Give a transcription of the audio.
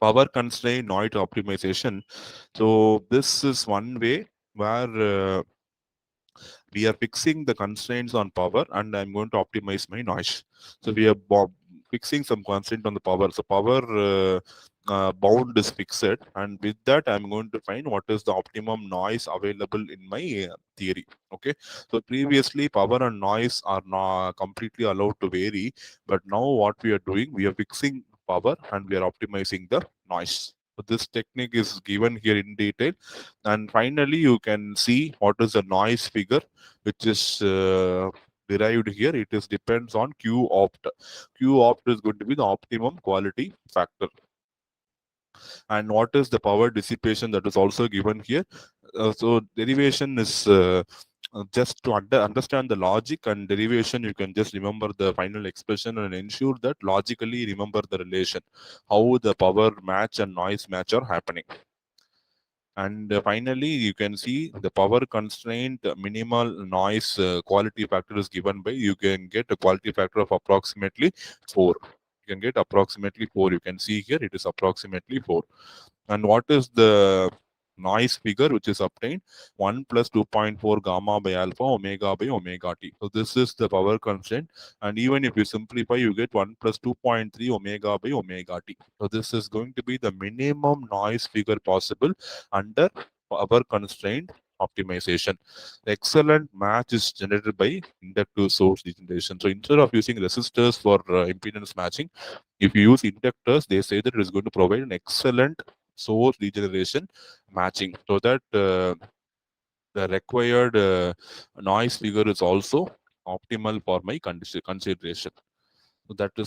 power constraint noise optimization. So this is one way where we are fixing the constraints on power, and I'm going to optimize my noise. So we are fixing some constraint on the power. So power bound is fixed, and with that I'm going to find what is the optimum noise available in my theory. Okay, so previously power and noise are not completely allowed to vary, but now what we are doing, we are fixing power and we are optimizing the noise. So this technique is given here in detail, and finally you can see what is the noise figure which is derived here. It is depends on Q opt. Q opt is going to be the optimum quality factor. And what is the power dissipation, that is also given here. So derivation is just to understand the logic and derivation, you can just remember the final expression and ensure that logically remember the relation, how the power match and noise match are happening. And finally, you can see the power constraint minimal noise quality factor is given by, you can get a quality factor of approximately 4. You can get approximately 4. You can see here it is approximately 4. And what is the noise figure which is obtained? 1 plus 2.4 gamma by alpha omega by omega t. So this is the power constraint. And even if you simplify, you get 1 plus 2.3 omega by omega t. So this is going to be the minimum noise figure possible under power constraint optimization. The excellent match is generated by inductive source degeneration. So instead of using resistors for impedance matching, if you use inductors, they say that it is going to provide an excellent source degeneration matching, so that the required noise figure is also optimal for my consideration. So that is